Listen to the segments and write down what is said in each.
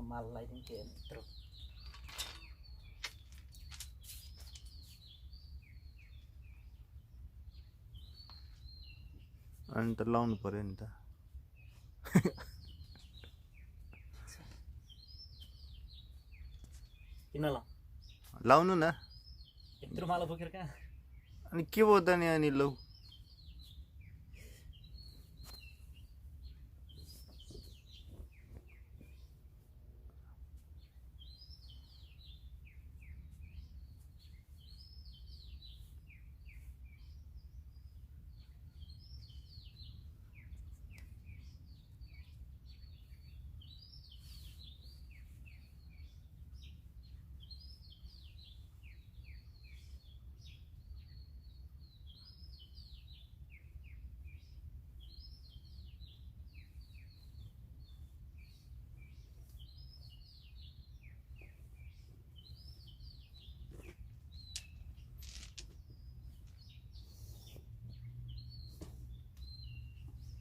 माल लगाइदिउँ के यत्रो अनि त लाउनु पर्यो नि त किन लाउनु न यत्रो माला बोकेर कहाँ अनि के भयो त नि अनि लौ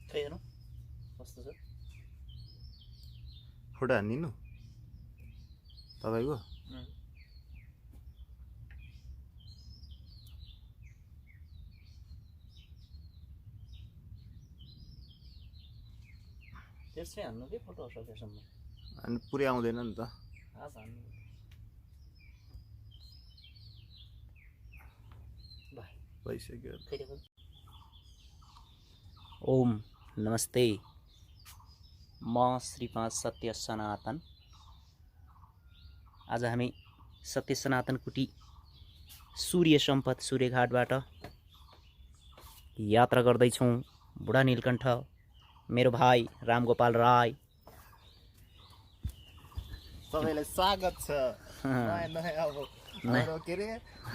खै हेर्नु कस्तो छ फोटो हानिदिनु तपाईँको त्यसै हान्नु के फोटो सकेसम्म अनि पुरै आउँदैन नि त आज हान्नु भइसक्यो ओम नमस्ते म श्रीपाद सत्य सनातन आज हामी सत्य सनातन कुटी सूर्य सम्पत सूर्यघाटबाट यात्रा गर्दैछौँ बुढा नीलकण्ठ मेरो भाइ रामगोपाल राई सबैलाई स्वागत छ नयाँ नयाँ अब हाम्रो के अरे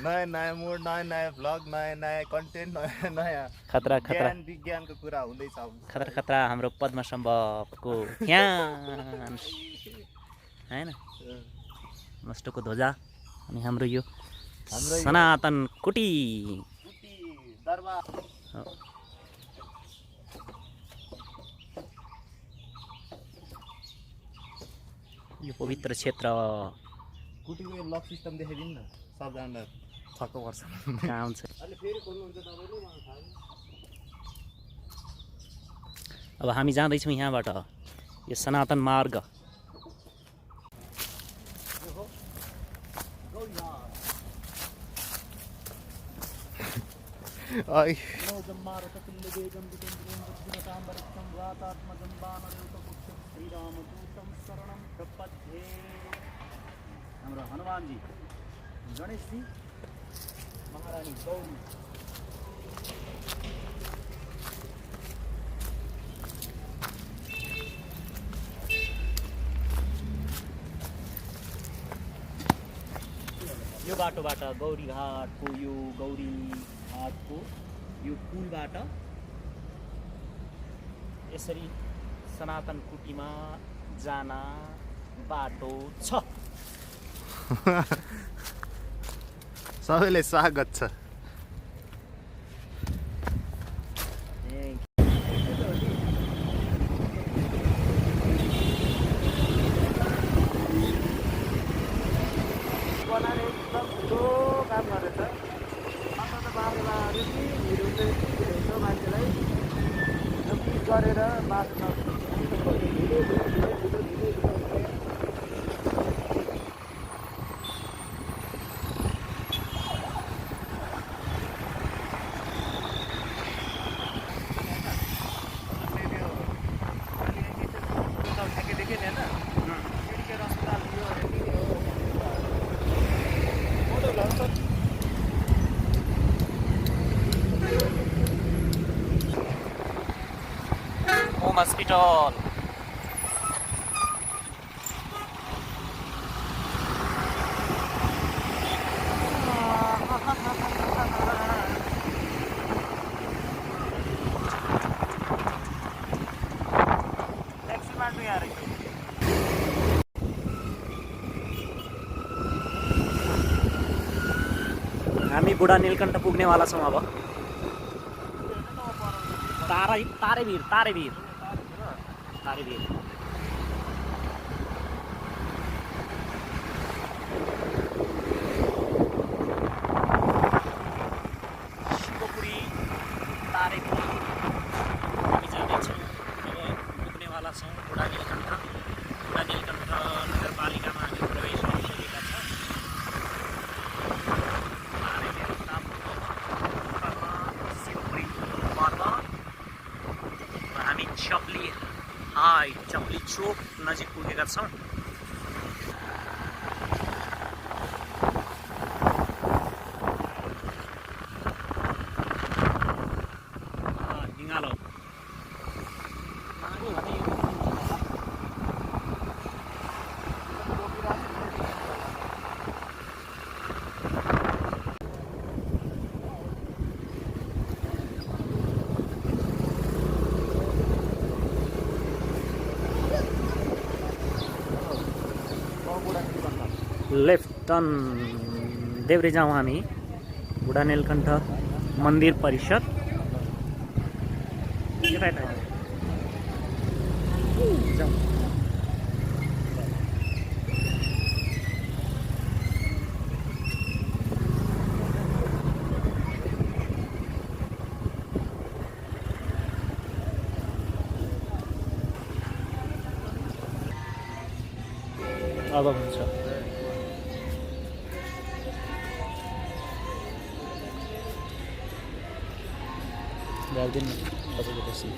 नयाँ नयाँ मुड नयाँ नयाँ भ्लग नयाँ नयाँ कन्टेन्ट नयाँ नयाँ खतरा खतरा विज्ञानको कुरा हुँदैछ अब खतरा खतरा हाम्रो पद्मसम्भवको फ्यान हैन नष्टको ध्वजा अनि हाम्रो यो सनातन कुटी दरबार यो पवित्र क्षेत्र कुटीको यो लक सिस्टम देखाइदिनु न सबजना छक्क पर्छ कहाँ आउँछ अब हामी जाँदैछौँ यहाँबाट यो सनातन मार्ग हाम्रो हनुमानजी गणेशजी महारानी गौरी यो बाटोबाट गौरी घाटको यो गौरी घाटको यो पुलबाट यसरी सनातन कुटीमा जान बाटो छ सबैलाई स्वागत छ बनाएर एकदम ठुलो काम गरेछ अन्त बारेमा मान्छेलाई गरेर बाटो होम हॉस्पिटल टैक्सी मार्ट में आ रही है हामी बुढा नीलकण्ठ पुग्नेवाला छौँ अब तारे भिर राइट चम्ली चोक नजिक पुगेका छौँ। लेफ्ट टर्न देब्रे जाउँ हामी बुढा नीलकण्ठ मन्दिर परिषद। जाउँ। अब हुन्छ गार्दिन बसेपछि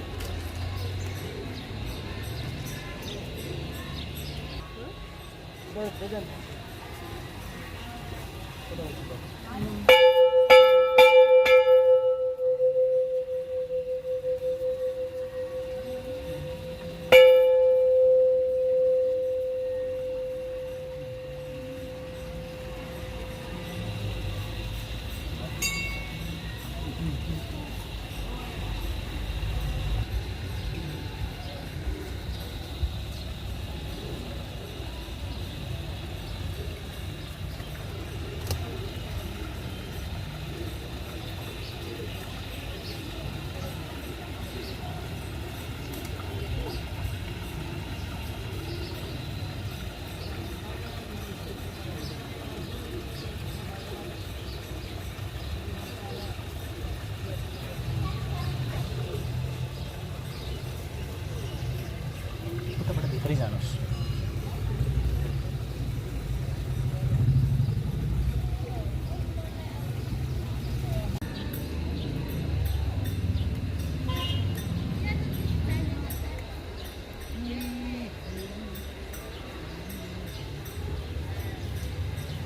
भित्रै जानुहोस्।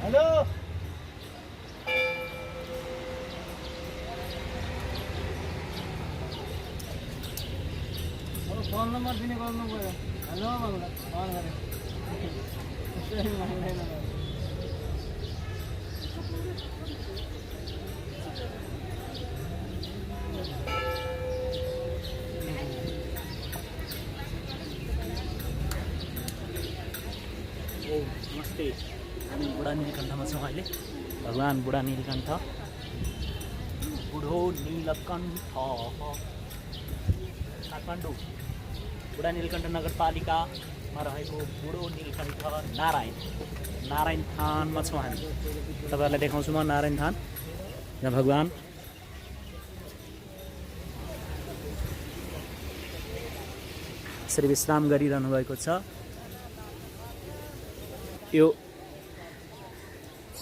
हेलो फोन नम्बर दिने गर्नु पऱ्यो। हेलो भन्दा फोन गरेँ नमस्ते, हामी बुढा नीलकण्ठमा छौँ अहिले। भगवान् बुढा नीलकण्ठ, बुढो नीलकण्ठ काठमाडौँ बुढा नीलकण्ठ नगरपालिकामा रहेको बुढो नीलकण्ठ नारायण थानमा छौँ हामी। तपाईँहरूलाई देखाउँछु म नारायण थान, जहाँ भगवान् यसरी विश्राम गरिरहनु भएको छ। यो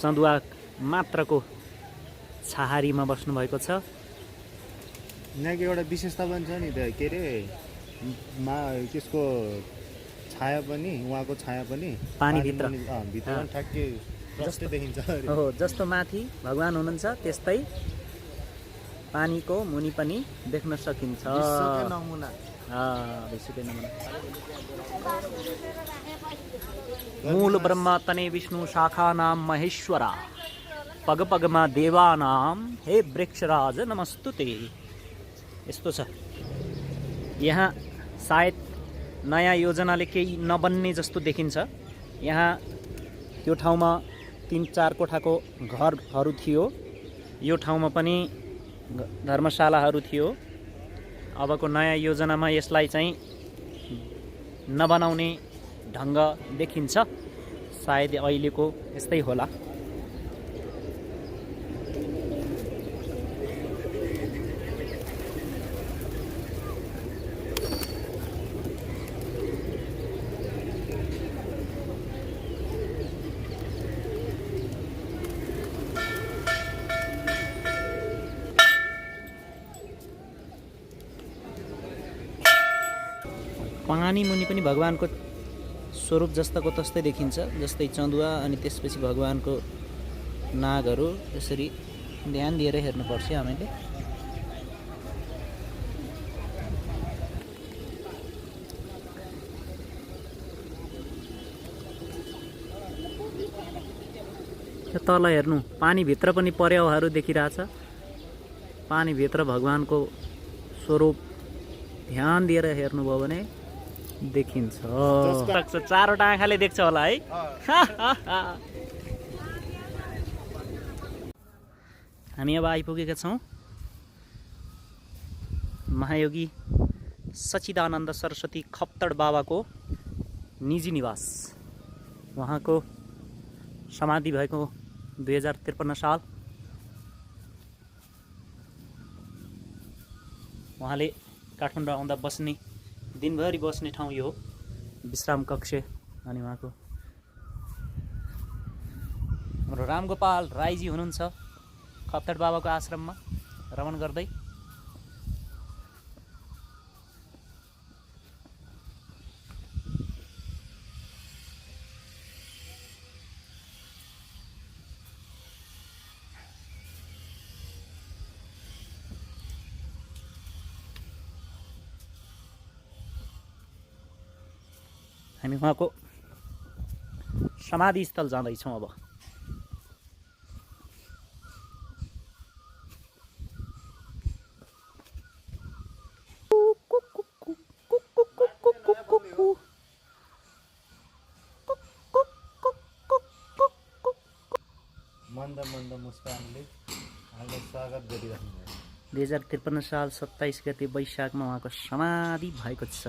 सन्दुवा मात्रको छहारीमा बस्नुभएको छ। यहाँको एउटा विशेषता पनि छ नि त, के अरे त्यसको छाया पनि, उहाँको छाया पनि पानीभित्र भित्र ठ्याक्कै जस्तो देखिन्छ। हो, जस्तो माथि भगवान् हुनुहुन्छ त्यस्तै पानीको मुनि पनि देख्न सकिन्छ। विश्वकै नमुना। विश्वकै नमुना। मूल ब्रह्म तने विष्णु शाखा नाम महेश्वरा, पग पगमा देवा नाम हे वृक्षराज नमस्तुते। यस्तो छ। यहाँ सायद नयाँ योजनाले केही नबन्ने जस्तो देखिन्छ। यहाँ त्यो ठाउँमा 3-4 कोठाको घरहरू थियो, यो ठाउँमा पनि धर्मशालाहरू थियो। अबको नयाँ योजनामा यसलाई चाहिँ नबनाउने ढङ्ग देखिन्छ। सायद अहिलेको यस्तै होला। पानी मुनि पनि भगवानको स्वरूप जस्ताको तस्तै देखिन्छ, जस्तै चन्दुवा अनि त्यसपछि भगवानको नागहरू। यसरी ध्यान दिएर हेर्नुपर्छ हामीले। यो तल हेर्नु, पानीभित्र पनि पर्यावहरू देखिरहेछ। पानीभित्र भगवानको स्वरूप ध्यान दिएर हेर्नुभयो भने देखिन्छ। 4वटा आँखाले देख्छ होला है। हामी अब आइपुगेका छौँ महायोगी सच्चिदानन्द सरस्वती खप्तड बाबाको निजी निवास। उहाँको समाधि भएको 2053 साल। उहाँले काठमाडौँ आउँदा बस्ने, दिनभरि बस्ने ठाउँ यो हो, विश्राम कक्ष। अनि उहाँको हाम्रो रामगोपाल राईजी हुनुहुन्छ खप्तड बाबाको आश्रममा रमण गर्दै। हामी उहाँको समाधि स्थल जाँदैछौँ अब। मन्द मन्द मुस्कानले हामीलाई स्वागत गरिरहनु भयो। 2053 साल 27 गते वैशाखमा उहाँको समाधि भएको छ।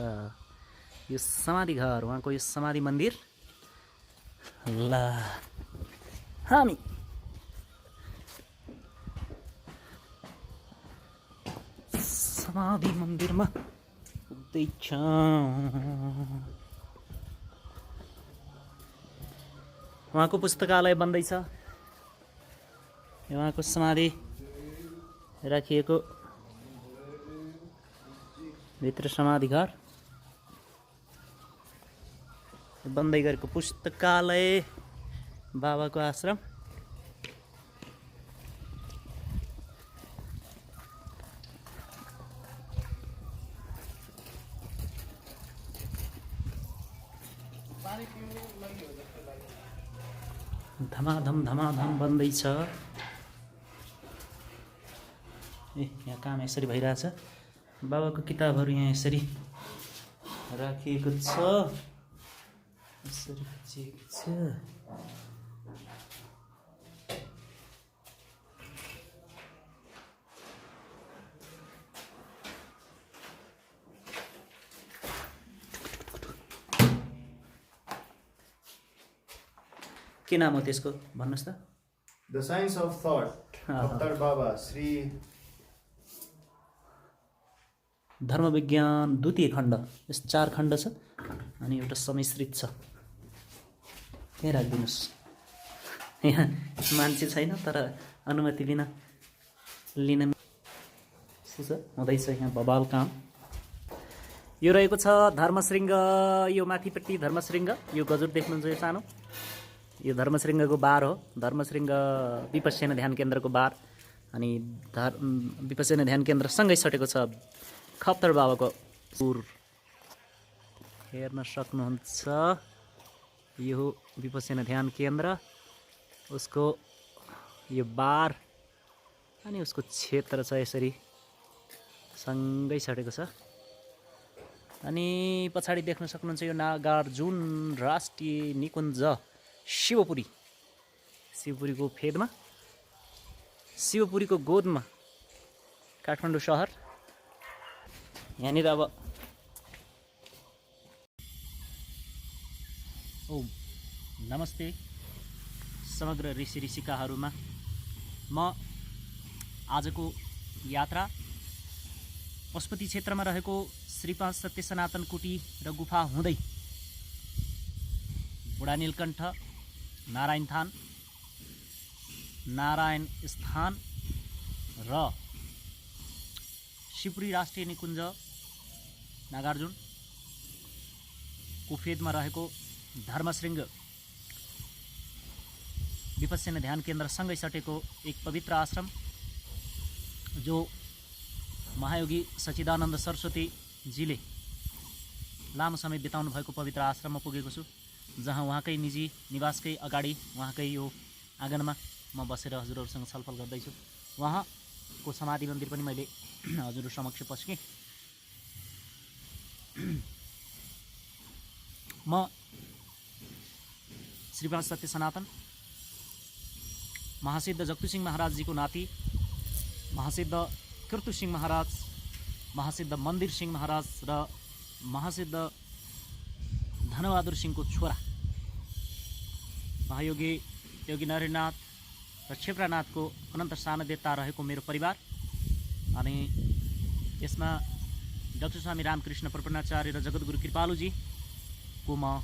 यो समाधि घर, उहाँको यो समाधि मन्दिर। ल हामी समाधि मन्दिरमा पुग्दैछौँ। उहाँको पुस्तकालय बन्दैछ। उहाँको समाधि राखिएको भित्र समाधि घर, बन्दै गरेको पुस्तकालय, बाबाको आश्रम। धमाधम धमाधम बन्दैछ। यहाँ काम यसरी भइरहेछ। बाबाको किताबहरू यहाँ यसरी राखिएको छ। यसरी खिचिएको छ। के नाम हो त्यसको भन्नुहोस् त? The science of thought, Khaptad बाबा श्री धर्म विज्ञान द्वितीय खण्ड। यस 4 खण्ड छ अनि एउटा सम्मिश्रित छ। त्यही राखिदिनुहोस्। यहाँ मान्छे छैन तर अनुमति बिना लिन हुँदैछ यहाँ बबाल काम। यो रहेको छ धर्मशृङ्ग। यो माथिपट्टि धर्मशृङ्ग, यो गजुर देख्नुहुन्छ यो सानो, यो धर्मशृङ्गको बार हो। धर्मशृङ्ग विपश्यना ध्यान केन्द्रको बार। अनि विपश्यना ध्यान केन्द्रसँगै सटेको छ खप्तड बाबाको पुर। हेर्न सक्नुहुन्छ। यो हो विपश्यना ध्यान केन्द्र, उसको यो बार अनि उसको क्षेत्र छ यसरी सँगै सटेको छ। अनि पछाडि देख्न सक्नुहुन्छ यो नागार्जुन राष्ट्रिय निकुञ्ज शिवपुरी। शिवपुरीको फेदमा, शिवपुरीको गोदमा काठमाडौँ सहर। यहाँनिर अब नमस्ते समग्र ऋषि ऋषिकाहरूमा। म आजको यात्रा पशुपति क्षेत्रमा रहेको श्री 5 सत्य सनातन कुटी र गुफा हुँदै बुढा नीलकण्ठ, नारायण थान, नारायण स्थान र शिवपुरी राष्ट्रिय निकुञ्ज नागार्जुन फेदमा रहेको धर्मशृङ्ग विपश्यना ध्यान केन्द्रसँगै सटेको एक पवित्र आश्रम जो महायोगी सच्चिदानन्द सरस्वतीजीले लामो समय बिताउनु भएको पवित्र आश्रममा पुगेको छु, जहाँ उहाँकै निजी निवासकै अगाडि उहाँकै यो आँगनमा म बसेर हजुरहरूसँग छलफल गर्दैछु। उहाँको समाधि मन्दिर पनि मैले हजुरहरू समक्ष पस्केँ। म श्रीपाद सत्य सनातन महासिद्ध जगतुसिंह महाराजजीको नाति, महासिद्ध कीर्तुसिंह महाराज, महासिद्ध मन्दिर सिंह महाराज र महासिद्ध धनबहादुर सिंहको छोरा महायोगी योगी नरेन्द्रनाथ र क्षेत्रनाथको अनन्त सान्निध्यता रहेको मेरो परिवार। अनि यसमा डाक्टर स्वामी रामकृष्ण प्रपन्नाचार्य र जगद्गुरु कृपालुजीको म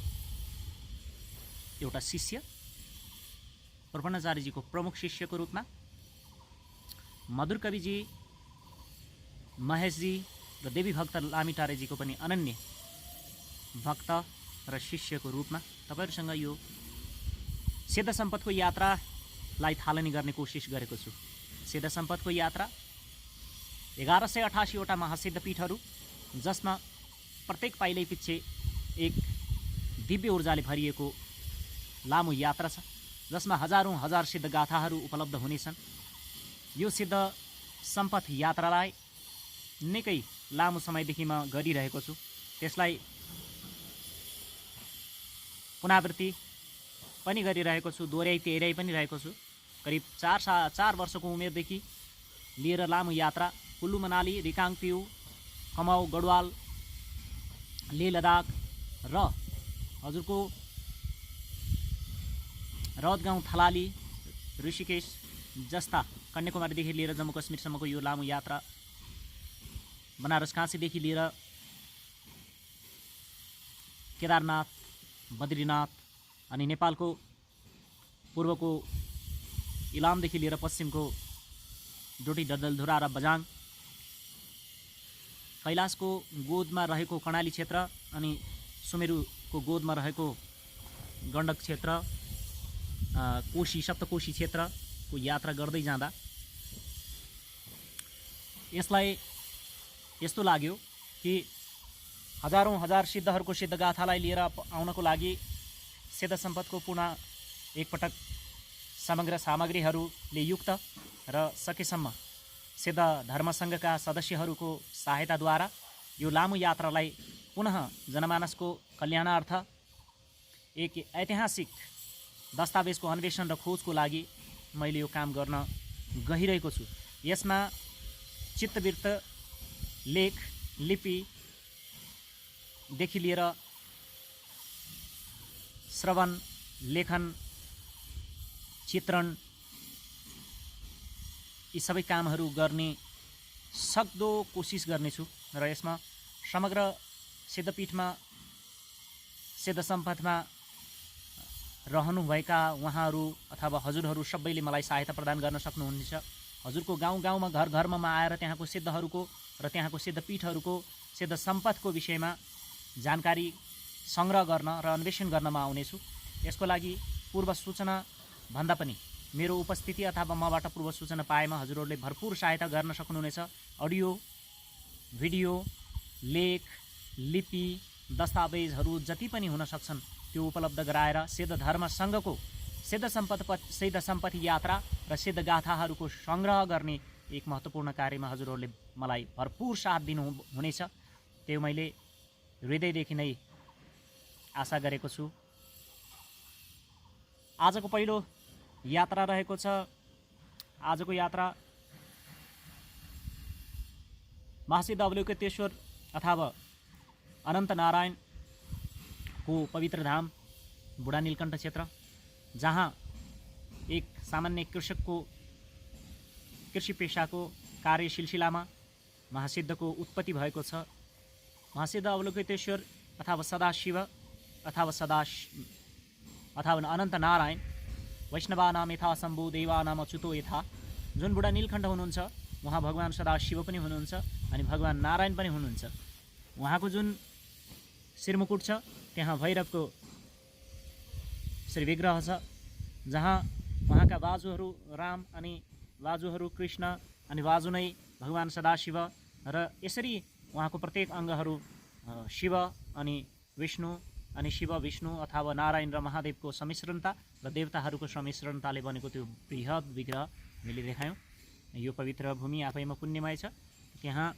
एउटा शिष्य, प्रपन्नाचार्यजीको प्रमुख शिष्यको रूपमा, मधुर कविजी, महेशजी र देवी भक्त लामिटारेजीको पनि अनन्य भक्त र शिष्यको रूपमा तपाईहरुसँग यो सिद्ध सम्पदको यात्रालाई थालनी गर्ने कोसिस गरेको छु। सिद्ध सम्पदको यात्रा 1188 वटा महासिद्ध पीठहरू, जसमा प्रत्येक पाइलै पछि एक दिव्य ऊर्जाले भरिएको लामो यात्रा छ, जसमा हजारौं हजार सिद्ध गाथाहरू उपलब्ध हुनेछन्। यो सिद्ध सम्पद यात्रालाई निकै लामो समयदेखि म गरिरहेको छु। त्यसलाई पुनरावृत्ति पनि गरिरहेको छु, दोहोर्याइ तेह्राइ पनि रहेको छु। करिब 4 वर्षको उमेरदेखि लिएर लामो यात्रा कुल्लू मनाली, रिकाङपिउ, कमाउ, गढवाल, लेह लद्दाख र हजुरको रौतगाउँ, थलाली, ऋषिकेश जस्ता कन्याकुमारीदेखि लिएर जम्मू कश्मीरसम्मको यो लामो यात्रा, बनारस काशीदेखि लिएर केदारनाथ, बद्रीनाथ अनि नेपालको पूर्वको इलामदेखि लिएर पश्चिमको डोटी, डडेलधुरा र बझाङ, कैलाशको गोदमा रहेको कर्णाली क्षेत्र अनि सुमेरुको गोदमा रहेको गण्डक क्षेत्र, कोशी, सप्तकोशी क्षेत्रको यात्रा गर्दै जाँदा यसलाई यस्तो लाग्यो कि हजारौं हजार सिद्धहरूको सिद्धगाथालाई लिएर आउनको लागि सिद्ध सम्पदको पुनः एकपटक समग्र सामग्रीहरूले युक्त र सकेसम्म सिद्ध धर्मसङ्घका सदस्यहरूको सहायताद्वारा यो लामो यात्रालाई पुनः जनमानसको कल्याणार्थ एक ऐतिहासिक दस्तावेजको अन्वेषण र खोजको लागि मैले यो काम गर्न गइरहेको छु। यसमा चित्तवृत्त, लेख, लिपिदेखि लिएर श्रवण, लेखन, चित्रण यी सबै कामहरू गर्ने सक्दो कोसिस गर्नेछु र यसमा समग्र सिद्धपीठमा, सिद्ध सम्पदमा रहनुभएका उहाँहरू अथवा हजुरहरू सबैले मलाई सहायता प्रदान गर्न सक्नुहुनेछ। हजुरको गाउँ गाउँमा, घर घरमा आएर त्यहाँको सिद्धहरूको र त्यहाँको सिद्ध पीठहरूको, सिद्ध सम्पदको विषयमा जानकारी सङ्ग्रह गर्न र अन्वेषण गर्न म आउनेछु। यसको लागि पूर्व सूचना भन्दा पनि मेरो उपस्थिति अथवा मबाट पूर्व सूचना पाएमा हजुरहरूले भरपूर सहायता गर्न सक्नुहुनेछ। अडियो, भिडियो, लेख, लिपि, दस्तावेजहरू जति पनि हुन सक्छन् त्यो उपलब्ध गराएर सिद्ध धर्मसँगको सिद्ध सम्पत्ति यात्रा र सिद्ध गाथाहरूको सङ्ग्रह गर्ने एक महत्त्वपूर्ण कार्यमा हजुरहरूले मलाई भरपूर साथ दिनुहुनेछ, त्यो मैले हृदयदेखि नै आशा गरेको छु। आजको पहिलो यात्रा रहेको छ। आजको यात्रा महासिद्ध अवलोकितेश्वर अथवा अनन्त नारायणको पवित्र धाम बुढा नीलकण्ठ क्षेत्र, जहाँ एक सामान्य कृषकको कृषि पेशाको कार्य सिलसिलामा महासिद्धको उत्पत्ति भएको छ। महासिद्ध अवलोकितेश्वर अथवा सदाशिव अथवा अनन्त नारायण वैष्णवानाम यथा शम्भु देवानाम अच्युतो यथा, जुन बुढा नीलकण्ठ हुनुहुन्छ उहाँ भगवान् सदाशिव पनि हुनुहुन्छ अनि भगवान् नारायण पनि हुनुहुन्छ। उहाँको जुन शिरमुकुट छ, त्यहाँ भैरवको श्री विग्रह छ, जहाँ उहाँका बाजुहरू राम अनि बाजुहरू कृष्ण अनि बाजु नै भगवान् सदाशिव र यसरी उहाँको प्रत्येक अङ्गहरू शिव अनि विष्णु अनि शिव विष्णु अथवा नारायण र महादेवको सम्मिश्रणता र देवताहरूको सम्मिश्रणताले बनेको त्यो बृहत विग्रह हामीले देखायौँ। यो पवित्र भूमि आफैमा पुण्यमय छ। त्यहाँ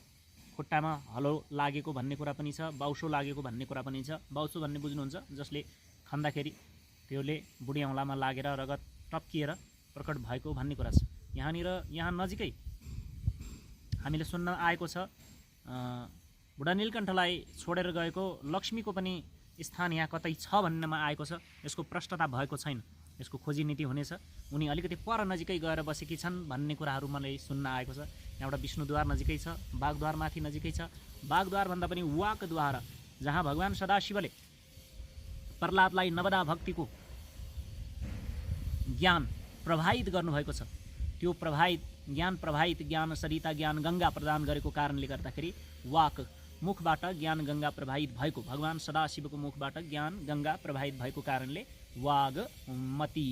खुट्टामा हलो लागेको भन्ने कुरा पनि छ, बाउसो लागेको भन्ने कुरा पनि छ। बाउसो भन्ने बुझ्नुहुन्छ, जसले खन्दाखेरि त्यसले बुढी औँलामा लागेर रगत टप्किएर प्रकट भएको भन्ने कुरा छ। यहाँ नजिकै हामीले सुन्न आएको छ, बुढा नीलकण्ठलाई छोडेर गएको लक्ष्मीको पनि स्थान यहाँ कतै छ भन्नेमा आएको छ। यसको प्रष्टता भएको छैन, यसको खोजी नीति हुनेछ। उनी अलिकति पर नजिकै गएर बसेकी छन् भन्ने कुराहरू मलाई सुन्न आएको छ। यहाँबाट विष्णुद्वार नजिकै छ, बागद्वार माथि नजिकै छ। बागद्वारभन्दा पनि वाकद्वार, जहाँ भगवान् सदाशिवले प्रह्लादलाई नवदा भक्तिको ज्ञान प्रवाहित गर्नुभएको छ। त्यो ज्ञान प्रवाहित ज्ञान सरिता ज्ञान गङ्गा प्रदान गरेको कारणले गर्दाखेरि वाक मुखबाट ज्ञान गङ्गा प्रवाहित भएको, भगवान् सदाशिवको मुखबाट ज्ञान गङ्गा प्रवाहित भएको कारणले वागमती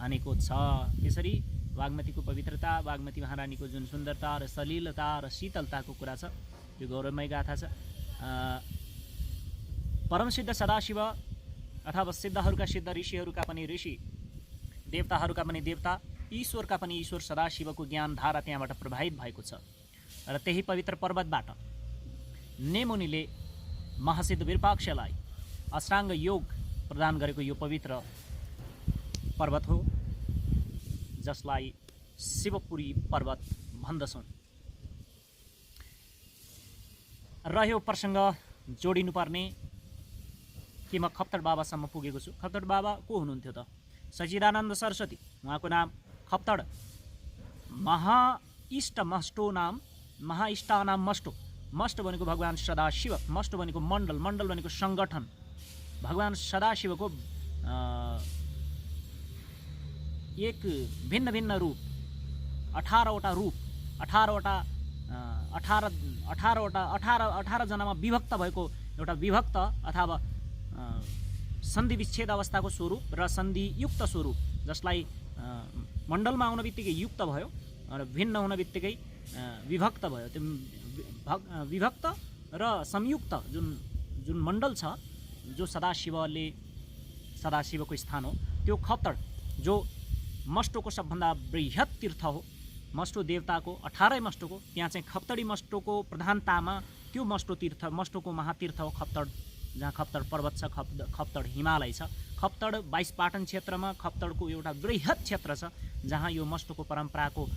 भनेको छ। त्यसरी वाग्मतीको पवित्रता, वाग्मती महारानीको जुन सुन्दरता र सलिलता र शीतलताको कुरा छ, त्यो गौरवमय गाथा छ। परमसिद्ध सदाशिव अथवा सिद्धहरूका सिद्ध, ऋषिहरूका पनि ऋषि, देवताहरूका पनि देवता, ईश्वरका पनि ईश्वर सदाशिवको ज्ञान धारा त्यहाँबाट प्रवाहित भएको छ। र त्यही पवित्र पर्वतबाट नेमुनिले महासिद्ध विरूपाक्षलाई अष्टाङ्ग योग प्रदान गरेको यो पवित्र पर्वत हो, जसलाई शिवपुरी पर्वत भन्दछौँ। रह्यो प्रसङ्ग जोडिनुपर्ने कि म खप्तड बाबासम्म पुगेको छु। खप्तड बाबा को हुनुहुन्थ्यो त? सच्चिदानन्द सरस्वती, उहाँको नाम खप्तड। महाइष्टा नाम मष्ट भनेको भगवान् सदाशिव, मष्ट भनेको मण्डल, मण्डल भनेको सङ्गठन। भगवान् सदाशिवको एक भिन्न भिन्न रूप, 18वटा रूप, 18 जनामा विभक्त भएको एउटा विभक्त अथवा सन्धि विच्छेद अवस्थाको स्वरूप र सन्धियुक्त स्वरूप, जसलाई मण्डलमा आउन बित्तिकै युक्त भयो र भिन्न हुन बित्तिकै विभक्त भयो। त्यो विभक्त र संयुक्त जुन मण्डल छ, जो सदाशिवको स्थान हो, त्यो खप्तड, जो मष्टोको सबभन्दा बृहत तीर्थ हो। मष्टो देवताको 18 मष्टोको, त्यहाँ चाहिँ खप्तडी मष्टोको प्रधानतामा त्यो मष्टोको महातीर्थ हो खप्तड, जहाँ खप्तड पर्वत छ, खप्तड हिमालय छ। खप्तड 22 पाटन क्षेत्रमा खप्तडको एउटा बृहत क्षेत्र छ, जहाँ यो मष्टोको परम्पराको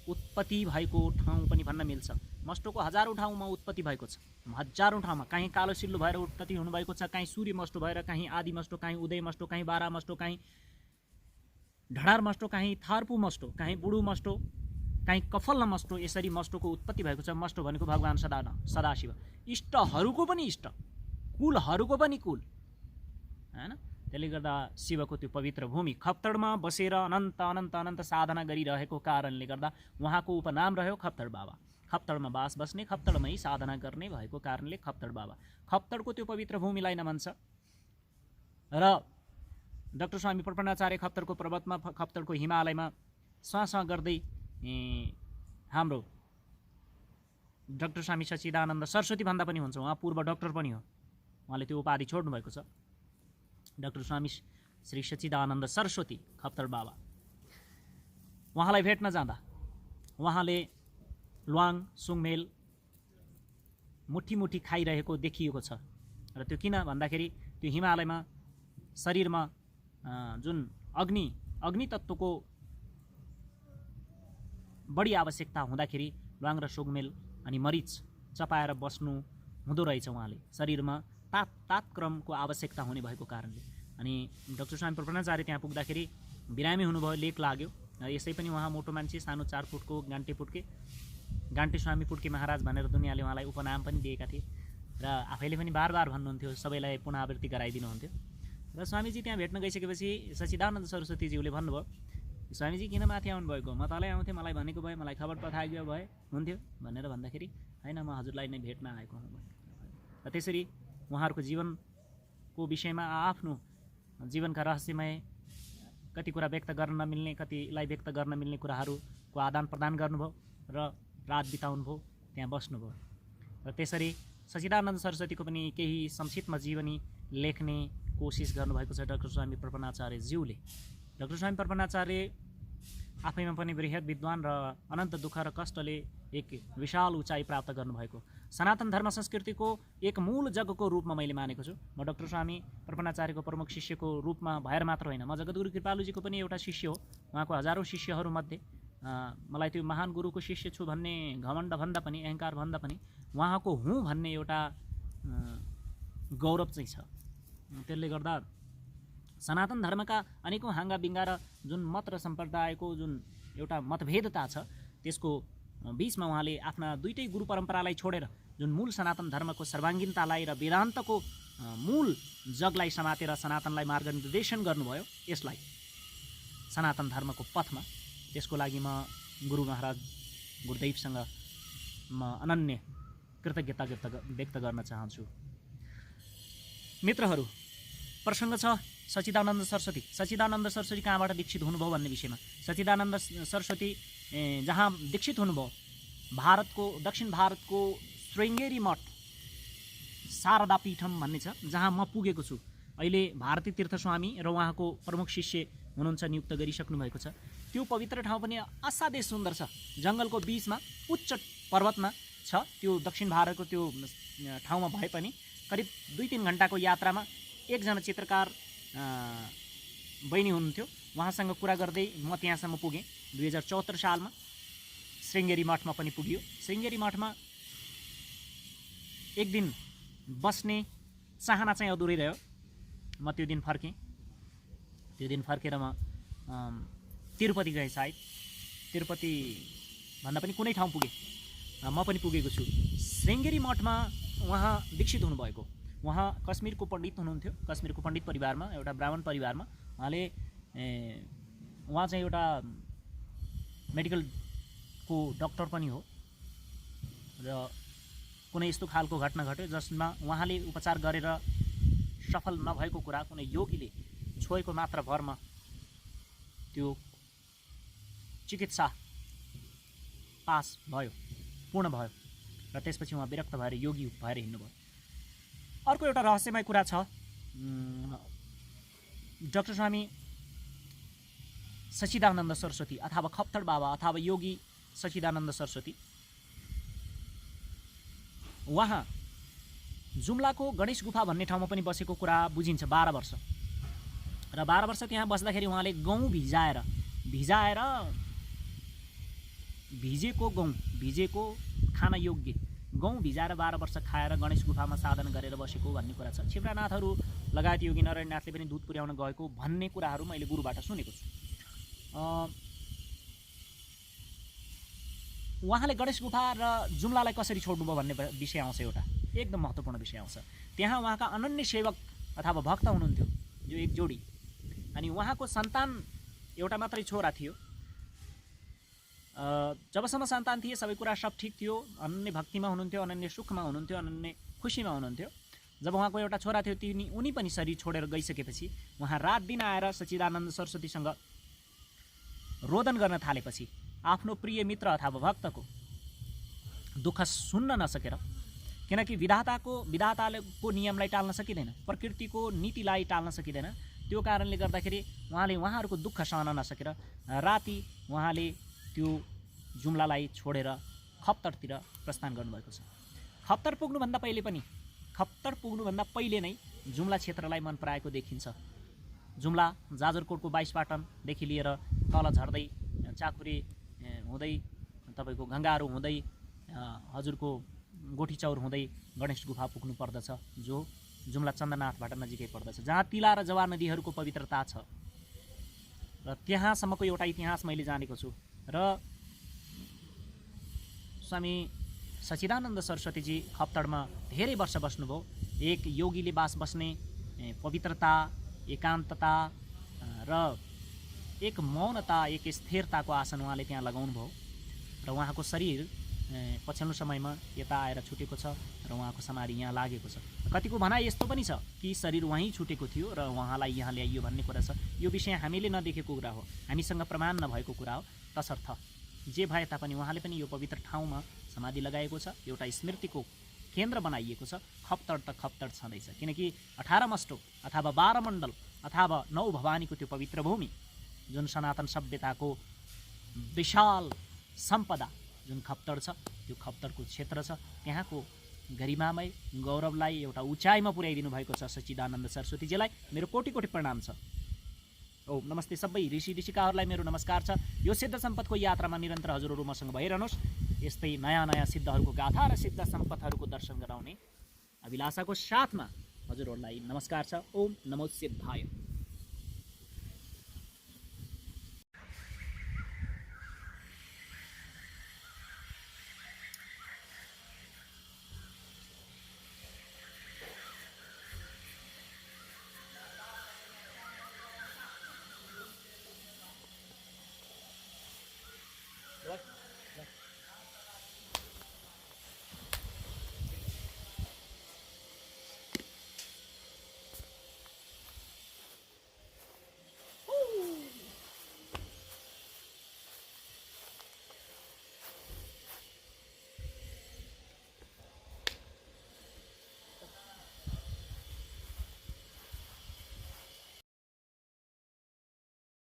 उत्पत्ति भएको ठाउँ पनि भन्न मिल्छ। मष्टोको हजारौँ ठाउँमा उत्पत्ति भएको छ, हजारौँ ठाउँमा। कहीँ कालो सिल्लो भएर उत्पत्ति हुनुभएको छ, कहीँ सूर्य मष्टो भएर, कहीँ आदि मष्टो, कहीँ उदय मष्टो, कहीँ बारा मष्टो, कहीँ ढडार मष्टो, कहीँ थार्पु मष्टो, कहीँ बुढु मष्टो, कहीँ कफल्न मष्टो। यसरी मष्टोको उत्पत्ति भएको छ। मष्टो भनेको भगवान् सदाशिव, इष्टहरूको पनि इष्ट, कुलहरूको पनि कुल, हैन? त्यसले गर्दा शिवको त्यो पवित्र भूमि खप्तडमा बसेर अनन्त अनन्त अनन्त साधना गरिरहेको कारणले गर्दा उहाँको उपनाम रह्यो खप्तड बाबा। खप्तडमा बास बस्ने, खप्तडमै साधना गर्ने भएको कारणले खप्तड बाबा। खप्तडको त्यो पवित्र भूमिलाई नमन छ। र डाक्टर स्वामी प्रपन्नाचार्य खप्तडको पर्वतमा, खप्तडको हिमालयमा स्वाँ गर्दै हाम्रो डाक्टर स्वामी सच्चिदानन्द सरस्वती भन्दा पनि हुन्छ, उहाँ पूर्व डाक्टर पनि हो, उहाँले त्यो उपाधि छोड्नु भएको छ। डाक्टर स्वामी श्री सच्चिदानन्द सरस्वती खप्तड बाबा, उहाँलाई भेट्न जाँदा उहाँले ल्वाङ सुङमेल मुठी मुठी खाइरहेको देखिएको छ। र त्यो किन भन्दाखेरि त्यो हिमालयमा शरीरमा जुन अग्नि तत्त्वको बढी आवश्यकता हुँदाखेरि ल्वाङ र सुङमेल अनि मरिच चपाएर बस्नु हुँदो रहेछ उहाँले, शरीरमा तात्क्रमको आवश्यकता हुने भएको कारणले। अनि डाक्टर स्वामी प्रपन्नाचार्य त्यहाँ पुग्दाखेरि बिरामी हुनुभयो, लेक लाग्यो। यसै पनि उहाँ मोटो मान्छे, सानो 4 फुटको गान्टे स्वामी पुड्के महाराज भनेर दुनियाँले उहाँलाई उपनाम पनि दिएका थिए। र आफैले पनि बार भन्नुहुन्थ्यो, सबैलाई पुनरावृत्ति गराइदिनुहुन्थ्यो। र स्वामीजी त्यहाँ भेट्न गइसकेपछि सच्चिदानन्द सरस्वतीज्यूले भन्नुभयो, स्वामीजी किन माथि आउनुभएको? म तलै आउँथेँ, मलाई भनेको भए, मलाई खबर पठाइदियो भए हुन्थ्यो भनेर भन्दाखेरि, होइन म हजुरलाई नै भेट्न आएको हुँ। र त्यसरी उहाँहरूको जीवनको विषयमा आफ्नो जीवनका रहस्यमय कति कुरा व्यक्त गर्न नमिल्ने, कतिलाई व्यक्त गर्न मिल्ने कुराहरूको आदान प्रदान गर्नुभयो र रात बिताउनुभयो, त्यहाँ बस्नुभयो। र त्यसरी सच्चिदानन्द सरस्वतीको पनि केही संक्षिप्तमा जीवनी लेख्ने कोसिस गर्नुभएको छ डाक्टर स्वामी प्रपन्नाचार्यज्यूले। डाक्टर स्वामी प्रपन्नाचार्य आफैमा पनि बृहत विद्वान र अनन्त दुःख र कष्टले एक विशाल उचाइ प्राप्त गर्नुभएको सनातन धर्म संस्कृतिको एक मूल जगको रूपमा मैले मानेको छु। म डाक्टर स्वामी प्रपन्नाचार्यको प्रमुख शिष्यको रूपमा भएर मात्र होइन, म जगद्गुरु कृपालुजीको पनि एउटा शिष्य हो। उहाँको हजारौँ शिष्यहरूमध्ये मलाई त्यो महान गुरुको शिष्य छु भन्ने घमण्ड भन्दा पनि, अहङ्कार भन्दा पनि उहाँको हुँ भन्ने एउटा गौरव चाहिँ छ। त्यसले गर्दा सनातन धर्मका अनेकौँ हाँगा बिङ्गा र जुन मत र सम्प्रदायको जुन एउटा मतभेदता छ त्यसको बिचमा उहाँले आफ्ना दुईटै गुरु परम्परालाई छोडेर जुन मूल सनातन धर्मको सर्वाङ्गीनतालाई र वेदान्तको मूल जगलाई समातेर सनातनलाई मार्गनिर्देशन गर्नुभयो, यसलाई सनातन धर्मको पथमा। त्यसको लागि म गुरु महाराज गुरुदेवसँग म अनन्य कृतज्ञता व्यक्त गर्न चाहन्छु। मित्रहरू, प्रसङ्ग छ सच्चिदानन्द सरस्वती। सच्चिदानन्द सरस्वती कहाँबाट दीक्षित हुनुभयो भन्ने विषयमा। सच्चिदानन्द सरस्वती जहाँ दीक्षित हुनुभयो, भारतको दक्षिण भारतको श्रृङ्गेरी मठ शारदा पीठम भन्ने छ, जहाँ म पुगेको छु। अहिले भारती तीर्थ स्वामी र उहाँको प्रमुख शिष्य हुनुहुन्छ, नियुक्त गरिसक्नु भएको छ। त्यो पवित्र ठाउँ पनि असाध्यै सुन्दर छ, जङ्गलको बिचमा उच्च पर्वतमा छ। त्यो दक्षिण भारतको त्यो ठाउँमा भए पनि करिब 2-3 घन्टाको यात्रामा एकजना चित्रकार बहिनी हुनुहुन्थ्यो, उहाँसँग कुरा गर्दै म त्यहाँसम्म पुगेँ। 2074 सालमा श्रृङ्गेरी मठमा पनि पुगियो। श्रृङ्गेरी मठमा एक दिन बस्ने चाहना चाहिँ अधुरै रह्यो। म त्यो दिन फर्केँ। त्यो दिन फर्केर म तिरुपति गएँ। सायद तिरुपति भन्दा पनि कुनै ठाउँ पुगेँ, म पनि पुगेको छु। श्रृङ्गेरी मठमा उहाँ दीक्षित हुनुभएको। उहाँ कश्मीरको पण्डित हुनुहुन्थ्यो, कश्मीरको पण्डित परिवारमा, एउटा ब्राह्मण परिवारमा। उहाँ चाहिँ एउटा मेडिकलको डक्टर पनि हो र कुनै यस्तो खालको घटना घट्यो जसमा उहाँले उपचार गरेर सफल नभएको कुरा कुनै योगीले छोएको मात्र भरमा त्यो चिकित्सा पास भयो, पूर्ण भयो र त्यसपछि उहाँ विरक्त भएर योगी भएर हिँड्नुभयो। अर्को एउटा रहस्यमय कुरा छ, डाक्टर स्वामी सच्चिदानन्द सरस्वती अथवा खप्तड बाबा अथवा योगी सच्चिदानन्द सरस्वती, उहाँ जुम्लाको गणेश गुफा भन्ने ठाउँमा पनि बसेको कुरा बुझिन्छ 12 वर्ष। र 12 वर्ष त्यहाँ बस्दाखेरि उहाँले गहुँ भिजेको खान योग्य गहुँ भिजाएर 12 वर्ष खाएर गणेश गुफामा साधना गरेर बसेको भन्ने कुरा छ। छिप्रानाथहरू लगायत योगी नारायणनाथले पनि दुध पुर्याउन गएको भन्ने कुराहरू मैले गुरुबाट सुनेको छु। उहाँले गणेश गुफा र जुम्लालाई कसरी छोड्नुभयो भन्ने विषय आउँछ, एउटा एकदम महत्त्वपूर्ण विषय आउँछ। त्यहाँ उहाँका अनन्य सेवक अथवा भक्त हुनुहुन्थ्यो, जो एक जोडी, अनि उहाँको सन्तान एउटा मात्रै छोरा थियो। जबसम्म सन्तान थिए सबै कुरा सब ठिक थियो, अनन्य भक्तिमा हुनुहुन्थ्यो, अनन्य सुखमा हुनुहुन्थ्यो, अनन्य खुसीमा हुनुहुन्थ्यो। जब उहाँको एउटा छोरा थियो, उनी पनि शरीर छोडेर गइसकेपछि उहाँ रात दिन आएर सच्चिदानन्द सरस्वतीसँग रोदन गर्न थालेपछि आफ्नो प्रिय मित्र अथवा भक्तको दुःख सुन्न नसकेर, किनकि विधाताको नियमलाई टाल्न सकिँदैन, प्रकृतिको नीतिलाई टाल्न सकिँदैन, त्यो कारणले गर्दाखेरि उहाँहरूको दुःख सहन नसकेर राति उहाँले त्यो जुम्लालाई छोडेर खप्तडतिर प्रस्थान गर्नुभएको छ। खप्तड पुग्नुभन्दा पहिले नै जुम्ला क्षेत्रलाई मन पराएको देखिन्छ। जुम्ला जाजरकोटको 22 पाटनदेखि लिएर तल झर्दै चाकुरे हुँदै तपाईँको गङ्गाहरू हुँदै हजुरको गोठी चौर हुँदै गणेश गुफा पुग्नु पर्दछ, जो जुम्ला चन्दनाथबाट नजिकै पर्दछ, जहाँ तिला र जवा नदीहरूको पवित्रता छ। र त्यहाँसम्मको एउटा इतिहास मैले जानेको छु। र स्वामी सच्चिदानन्द सरस्वतीजी खप्तडमा धेरै वर्ष बस्नुभयो। एक योगीले बास बस्ने पवित्रता, एकान्तता र एक मौनता, एक स्थिरताको आसन उहाँले त्यहाँ लगाउनु भयो। र उहाँको शरीर पछिल्लो समयमा यता आएर छुटेको छ र उहाँको समाधि यहाँ लागेको छ। कतिको भनाइ यस्तो पनि छ कि शरीर वहीँ छुटेको थियो र उहाँलाई यहाँ ल्याइयो भन्ने कुरा छ। यो विषय हामीले नदेखेको कुरा हो, हामीसँग प्रमाण नभएको कुरा हो। तसर्थ जे भए तापनि उहाँले पनि यो पवित्र ठाउँमा समाधि लगाएको छ, एउटा स्मृतिको केन्द्र बनाइएको छ। खप्तड त खप्तड छँदैछ, किनकि 18 मस्टो अथवा 12 मण्डल अथवा 9 भवानीको त्यो पवित्र भूमि जुन सनातन सभ्यताको विशाल सम्पदा जुन खप्तड छ, त्यो खप्तडको क्षेत्र छ। त्यहाँको गरिमामय गौरवलाई एउटा उचाइमा पुर्याइदिनु भएको छ सच्चिदानन्द सरस्वतीजीलाई मेरो कोटि कोटि प्रणाम छ। ओम नमस्ते सबै ऋषि ऋषिकाहरूलाई मेरो नमस्कार छ। यो सिद्ध सम्पदको यात्रामा निरन्तर हजुरहरू मसँग भइरहनुहोस्। यस्तै नयाँ नयाँ सिद्धहरूको गाथा र सिद्ध सम्पदहरूको दर्शन गराउने अभिलाषाको साथमा हजुरहरूलाई नमस्कार छ। ओम नमो सिद्धाय।